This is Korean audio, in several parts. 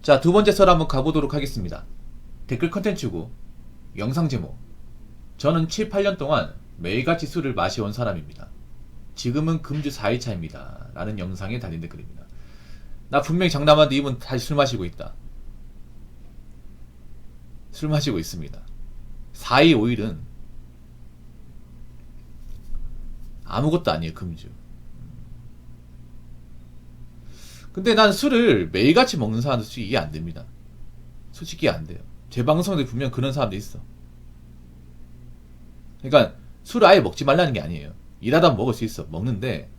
자, 두 번째 썰 한번 가보도록 하겠습니다. 댓글 컨텐츠고, 영상 제목. 저는 7, 8년 동안 매일같이 술을 마셔온 사람입니다. 지금은 금주 4일차입니다. 라는 영상에 달린 댓글입니다. 나 분명히 장담하는데 이분 다시 술 마시고 있다. 술 마시고 있습니다. 4일, 5일은 아무것도 아니에요, 금주. 근데 난 술을 매일같이 먹는 사람도 솔직히 이해 안 됩니다. 솔직히 이해 안 돼요. 제 방송에 분명 그런 사람도 있어. 그러니까 술을 아예 먹지 말라는 게 아니에요. 일하다 먹을 수 있어. 먹는데,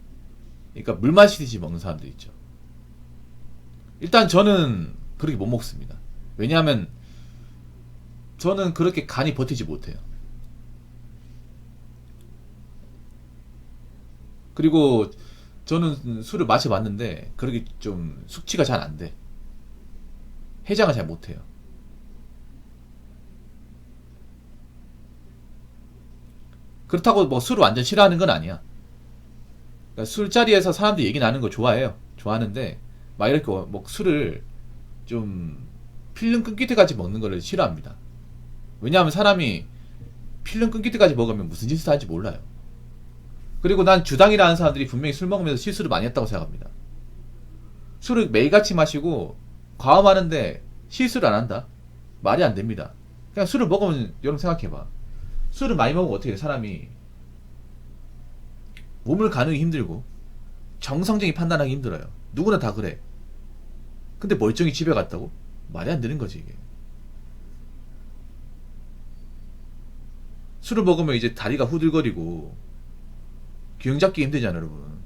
그러니까 물 마시듯이 먹는 사람도 있죠. 일단 저는 그렇게 못 먹습니다. 왜냐하면 저는 그렇게 간이 버티지 못해요. 그리고 저는 술을 마셔봤는데 그렇게 좀 숙취가 잘 안 돼. 해장을 잘 못해요. 그렇다고 뭐 술을 완전 싫어하는 건 아니야. 그러니까 술자리에서 사람들이 얘기 나누는 거 좋아해요. 좋아하는데 막 이렇게 뭐 술을 좀 필름 끊길 때까지 먹는 거를 싫어합니다. 왜냐하면 사람이 필름 끊길 때까지 먹으면 무슨 짓을 하는지 몰라요. 그리고 난 주당이라는 사람들이 분명히 술 먹으면서 실수를 많이 했다고 생각합니다. 술을 매일같이 마시고 과음하는데 실수를 안 한다? 말이 안 됩니다. 그냥 술을 먹으면 여러분 생각해봐. 술을 많이 먹으면 어떻게 돼? 사람이 몸을 가누기 힘들고 정상적인 판단하기 힘들어요. 누구나 다 그래. 근데 멀쩡히 집에 갔다고? 말이 안 되는 거지 이게. 술을 먹으면 이제 다리가 후들거리고 균형 잡기 힘들잖아요, 여러분.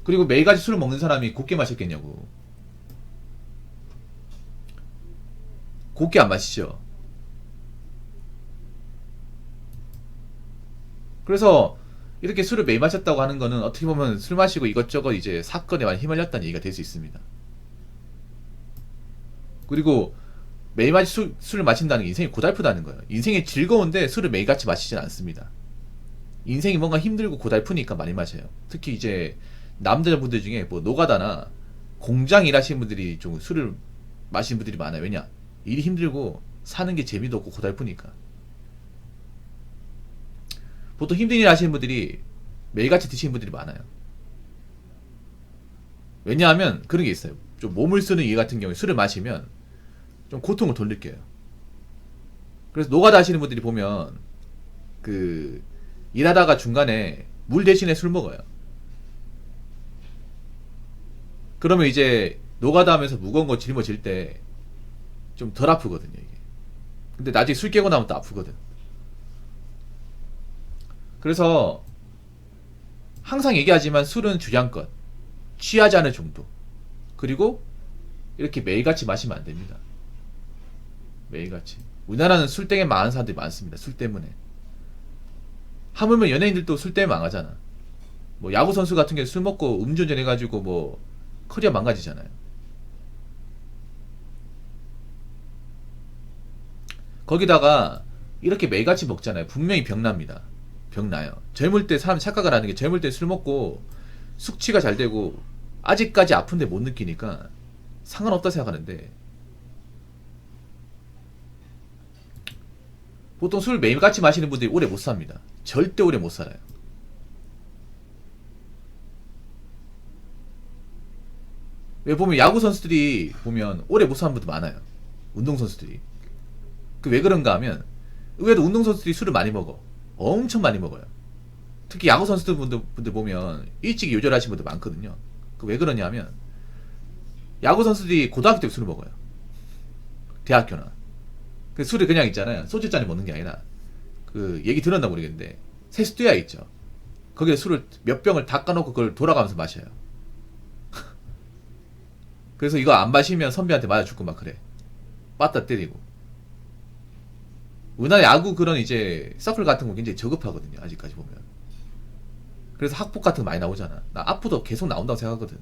그리고 매일같이 술을 먹는 사람이 곱게 마셨겠냐고. 곱게 안 마시죠. 그래서 이렇게 술을 매일 마셨다고 하는 거는 어떻게 보면 술 마시고 이것저것 이제 사건에 많이 휘말렸다는 얘기가 될 수 있습니다. 그리고 매일같이 술을 마신다는 게 인생이 고달프다는 거예요. 인생이 즐거운데 술을 매일같이 마시진 않습니다. 인생이 뭔가 힘들고 고달프니까 많이 마셔요. 특히 이제 남자분들 중에 뭐 노가다나 공장 일하시는 분들이 좀 술을 마시는 분들이 많아요. 왜냐? 일이 힘들고 사는 게 재미도 없고 고달프니까. 보통 힘든 일 하시는 분들이 매일같이 드시는 분들이 많아요. 왜냐하면 그런 게 있어요. 좀 몸을 쓰는 일 같은 경우에 술을 마시면 좀 고통을 덜 느껴요. 그래서 노가다 하시는 분들이 보면 그 일하다가 중간에 물 대신에 술 먹어요. 그러면 이제 노가다 하면서 무거운 거 짊어질 때 좀 덜 아프거든요, 이게. 근데 나중에 술 깨고 나면 또 아프거든. 그래서 항상 얘기하지만 술은 주량껏, 취하지 않을 정도. 그리고 이렇게 매일같이 마시면 안 됩니다. 매일같이. 우리나라는 술 땡에 망하는 사람들이 많습니다. 술 때문에. 하물며 연예인들도 술 때문에 망하잖아. 뭐 야구 선수 같은 경우 술 먹고 음주운전 해가지고 뭐 커리어 망가지잖아요. 거기다가 이렇게 매일같이 먹잖아요. 분명히 병납니다. 병나요. 젊을 때 사람이 착각을 하는 게 젊을 때 술 먹고 숙취가 잘 되고 아직까지 아픈데 못 느끼니까 상관없다 생각하는데 보통 술 매일같이 마시는 분들이 오래 못 삽니다. 절대 오래 못 살아요. 왜 보면 야구 선수들이 보면 오래 못 사는 분들 많아요. 운동 선수들이. 그 왜 그런가 하면 의외로 운동 선수들이 술을 많이 먹어. 엄청 많이 먹어요. 특히 야구 선수들 보면 일찍 요절하시는 분들 많거든요. 그 왜 그러냐 하면 야구 선수들이 고등학교 때 술을 먹어요. 대학교나. 그 술이 그냥 있잖아요. 소주잔에 먹는 게 아니라 그 얘기 들었나 모르겠는데 세수대야 있죠. 거기에 술을 몇 병을 닦아놓고 그걸 돌아가면서 마셔요. 그래서 이거 안 마시면 선배한테 맞아 죽고 막 그래. 빠따 때리고. 우리나라 야구 그런 이제 서클 같은 거 굉장히 저급하거든요. 아직까지 보면. 그래서 학폭 같은 거 많이 나오잖아. 나 앞으로도 계속 나온다고 생각하거든.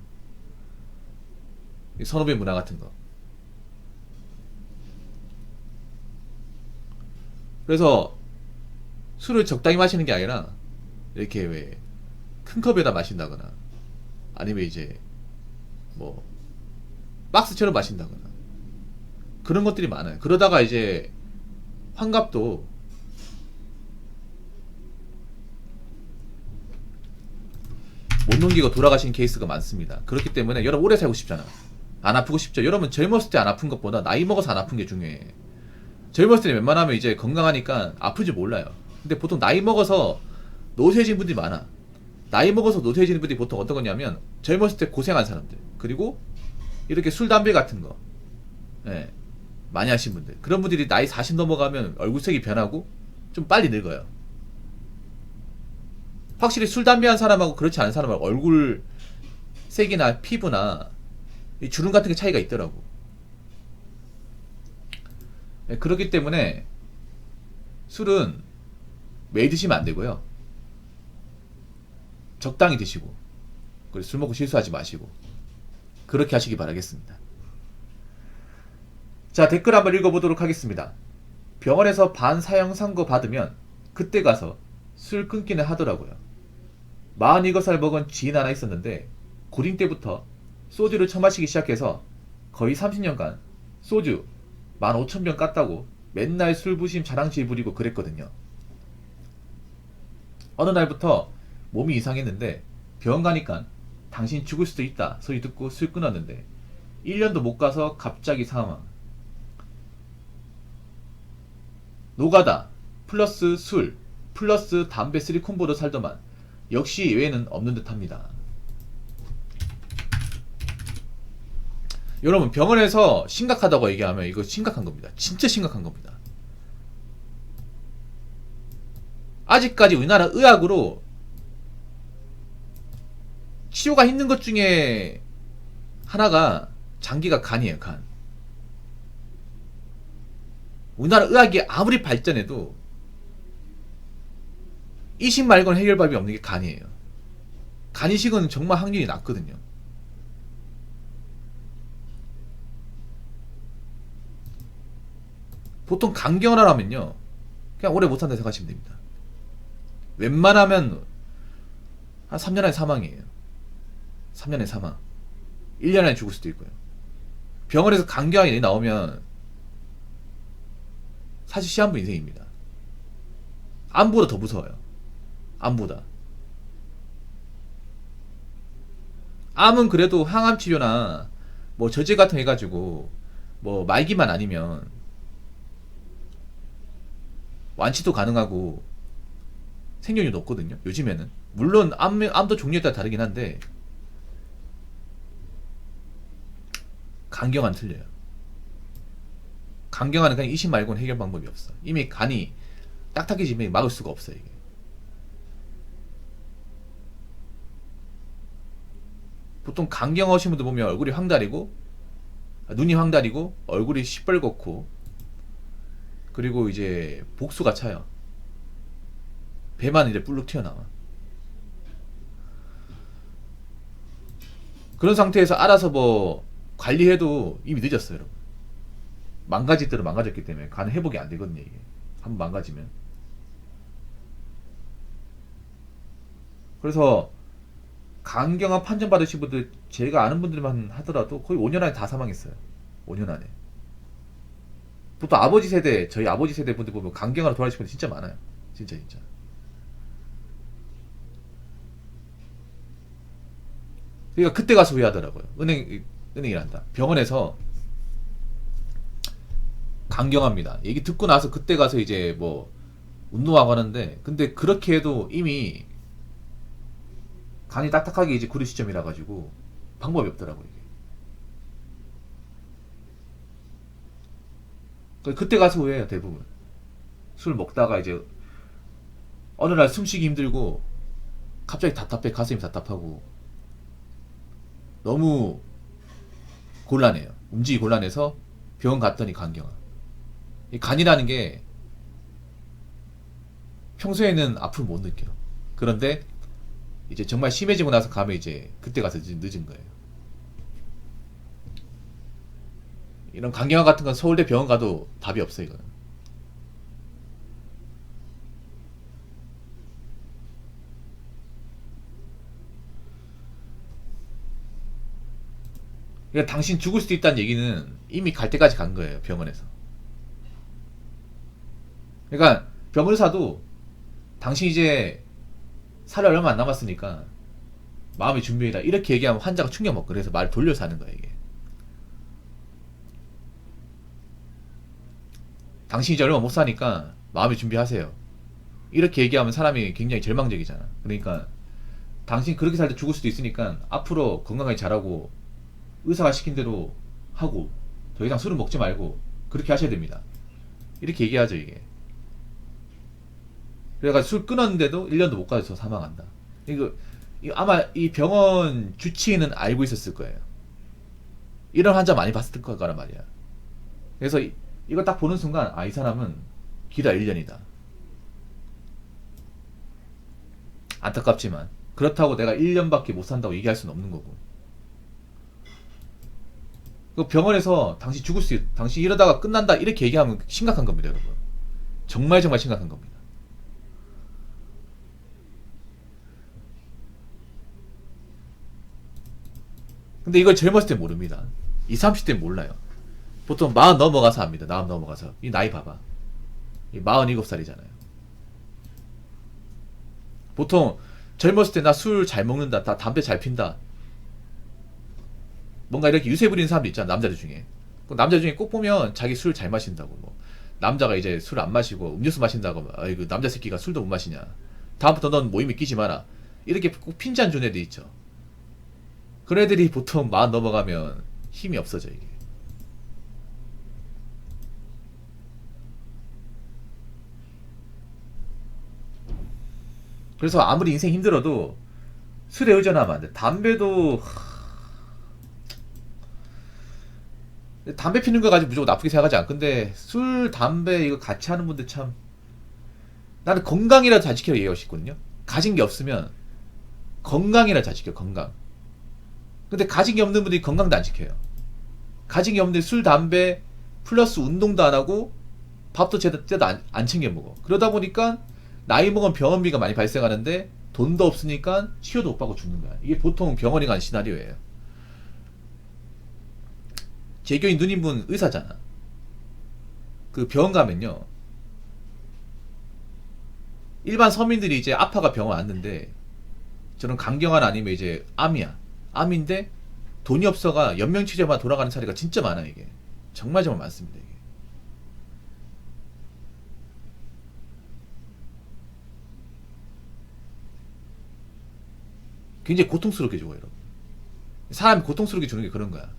선후배 문화 같은 거. 그래서 술을 적당히 마시는 게 아니라 이렇게 왜 큰 컵에다 마신다거나 아니면 이제 뭐 박스처럼 마신다거나 그런 것들이 많아요. 그러다가 이제 환갑도 못 넘기고 돌아가신 케이스가 많습니다. 그렇기 때문에 여러분 오래 살고 싶잖아. 안 아프고 싶죠. 여러분 젊었을 때 안 아픈 것보다 나이 먹어서 안 아픈 게 중요해. 젊었을 때 웬만하면 이제 건강하니까 아픈지 몰라요. 근데 보통 나이 먹어서 노쇠해진 분들이 많아. 나이 먹어서 노쇠해지는 분들이 보통 어떤 거냐면 젊었을 때 고생한 사람들, 그리고 이렇게 술 담배 같은 거 예, 많이 하신 분들, 그런 분들이 나이 40 넘어가면 얼굴색이 변하고 좀 빨리 늙어요. 확실히 술 담배 한 사람하고 그렇지 않은 사람하고 얼굴 색이나 피부나 이 주름 같은 게 차이가 있더라고. 예, 그렇기 때문에 술은 매일 드시면 안 되고요. 적당히 드시고, 그리고 술 먹고 실수하지 마시고 그렇게 하시기 바라겠습니다. 자, 댓글 한번 읽어보도록 하겠습니다. 병원에서 반사형 선고 받으면 그때 가서 술 끊기는 하더라고요. 47살 먹은 지인 하나 있었는데 고딩 때부터 소주를 처마시기 시작해서 거의 30년간 소주 15,000병 깠다고 맨날 술 부심 자랑질 부리고 그랬거든요. 어느 날부터 몸이 이상했는데 병원 가니까 당신 죽을 수도 있다 소리 듣고 술 끊었는데 1년도 못 가서 갑자기 사망. 노가다 플러스 술 플러스 담배 3콤보로 살더만 역시 예외는 없는 듯합니다. 여러분 병원에서 심각하다고 얘기하면 이거 심각한 겁니다. 진짜 심각한 겁니다. 아직까지 우리나라 의학으로 치료가 있는 것 중에 하나가 장기가 간이에요. 간. 우리나라 의학이 아무리 발전해도 이식 말고는 해결법이 없는 게 간이에요. 간 이식은 정말 확률이 낮거든요. 보통 간경화라면요 그냥 오래 못 산다 생각하시면 됩니다. 웬만하면 한 3년 안에 사망이에요. 3년 안에 사망. 1년 안에 죽을 수도 있고요. 병원에서 간경화가 나오면 사실 시한부 인생입니다. 암보다 더 무서워요. 암보다. 암은 그래도 항암 치료나 뭐 저제 같은 거 해가지고 뭐 말기만 아니면 완치도 가능하고 생존율이 높거든요. 요즘에는 물론 암도 종류에 따라 다르긴 한데 간경화는 틀려요. 간경화는 그냥 이식 말고는 해결 방법이 없어. 이미 간이 딱딱해지면 막을 수가 없어요. 이게. 보통 간경화 오신 분들 보면 얼굴이 황달이고 눈이 황달이고 얼굴이 시뻘겋고 그리고 이제 복수가 차요. 배만 이제 뿔룩 튀어나와. 그런 상태에서 알아서 뭐 관리해도 이미 늦었어요, 여러분. 망가질 대로 망가졌기 때문에 간 회복이 안 되거든요, 이게. 한번 망가지면. 그래서 간경화 판정 받으신 분들 제가 아는 분들만 하더라도 거의 5년 안에 다 사망했어요. 5년 안에. 보통 아버지 세대, 저희 아버지 세대 분들 보면 간경화로 돌아가신 분들 진짜 많아요. 진짜 진짜. 그러니까 그때 가서 후회하더라고요. 은행이란다. 병원에서 간경화입니다. 얘기 듣고 나서 그때 가서 이제 뭐 운동하고 하는데 근데 그렇게 해도 이미 간이 딱딱하게 이제 구리 시점이라 가지고 방법이 없더라고요. 이게. 그때 가서 후회해요 대부분. 술 먹다가 이제 어느 날 숨쉬기 힘들고 갑자기 답답해 가슴이 답답하고 너무 곤란해요. 움직이기 곤란해서 병원 갔더니 간경화. 이 간이라는 게 평소에는 아픔을 못 느껴요. 그런데 이제 정말 심해지고 나서 가면 이제 그때 가서 늦은 거예요. 이런 간경화 같은 건 서울대 병원 가도 답이 없어요. 이거는. 그러니까 당신 죽을 수도 있다는 얘기는 이미 갈 때까지 간 거예요, 병원에서. 그러니까 병의사도 당신 이제 살을 얼마 안 남았으니까 마음의 준비이다 이렇게 얘기하면 환자가 충격 먹고, 그래서 말 돌려서 하는 거야 이게. 당신 이제 얼마 못 사니까 마음의 준비하세요 이렇게 얘기하면 사람이 굉장히 절망적이잖아. 그러니까 당신 그렇게 살 때 죽을 수도 있으니까 앞으로 건강하게 자라고 의사가 시킨 대로 하고 더 이상 술은 먹지 말고 그렇게 하셔야 됩니다 이렇게 얘기하죠 이게. 그래가 술 끊었는데도 1년도 못 가서 사망한다. 이거 아마 이 병원 주치의는 알고 있었을 거예요. 이런 환자 많이 봤을 거란 말이야. 그래서 이거 딱 보는 순간 아, 이 사람은 길어 1년이다. 안타깝지만 그렇다고 내가 1년밖에 못 산다고 얘기할 수는 없는 거고. 그 병원에서 당신 죽을 수 있, 당신 이러다가 끝난다 이렇게 얘기하면 심각한 겁니다 여러분. 정말 정말 심각한 겁니다. 근데 이걸 젊었을 때 모릅니다. 20, 30대 몰라요. 보통 40 넘어가서 합니다. 40 넘어가서. 이 나이 봐봐. 이 47살이잖아요. 보통 젊었을 때 나 술 잘 먹는다, 다 담배 잘 핀다. 뭔가 이렇게 유세 부리는 사람도 있잖아, 남자들 중에. 그 남자 중에 꼭 보면 자기 술 잘 마신다고. 뭐 남자가 이제 술 안 마시고 음료수 마신다고. 아이고 남자 새끼가 술도 못 마시냐. 다음부터 넌 모임에 끼지 마라. 이렇게 꼭 핀잔 준 애들 있죠. 그런 애들이 보통 40 넘어가면 힘이 없어져 이게. 그래서 아무리 인생 힘들어도 술에 의존하면 안 돼. 담배도 담배 피는 거 가지고 무조건 나쁘게 생각하지 않아. 근데 술, 담배 이거 같이 하는 분들 참, 나는 건강이라도 잘 지키라고 얘기하고 싶거든요. 가진 게 없으면 건강이라도 잘 지켜, 건강. 근데 가진 게 없는 분들이 건강도 안 지켜요. 가진 게 없는데 술, 담배 플러스 운동도 안 하고 밥도 제대로 안 챙겨 먹어. 그러다 보니까 나이 먹은 병원비가 많이 발생하는데 돈도 없으니까 치료도 못 받고 죽는 거야. 이게 보통 병원이 가는 시나리오예요. 제교인 누님분 의사잖아. 그 병원 가면요, 일반 서민들이 이제 아파가 병원 왔는데 저는 강경한 아니면 이제 암이야. 암인데 돈이 없어가 연명치료만 돌아가는 사례가 진짜 많아 이게. 정말 정말 많습니다 이게. 굉장히 고통스럽게 죽어요 여러분. 사람이 고통스럽게 죽는 게 그런 거야.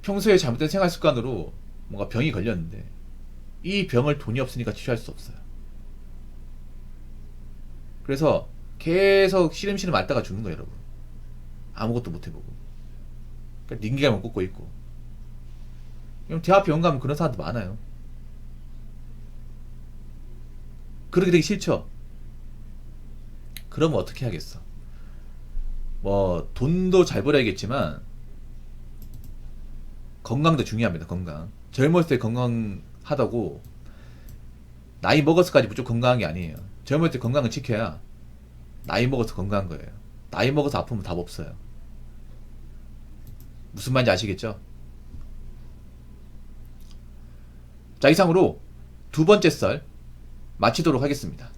평소에 잘못된 생활 습관으로 뭔가 병이 걸렸는데 이 병을 돈이 없으니까 치료할 수 없어요. 그래서 계속 시름시름 앓다가 죽는 거예요 여러분. 아무것도 못 해보고. 그러니까 닌기가만 꽂고 있고. 그럼 대학 병원 가면 그런 사람도 많아요. 그렇게 되기 싫죠. 그러면 어떻게 하겠어. 뭐 돈도 잘 벌어야겠지만 건강도 중요합니다. 건강. 젊었을 때 건강하다고 나이 먹어서까지 무조건 건강한 게 아니에요. 젊을 때 건강을 지켜야 나이 먹어서 건강한 거예요. 나이 먹어서 아프면 답 없어요. 무슨 말인지 아시겠죠? 자, 이상으로 두 번째 썰 마치도록 하겠습니다.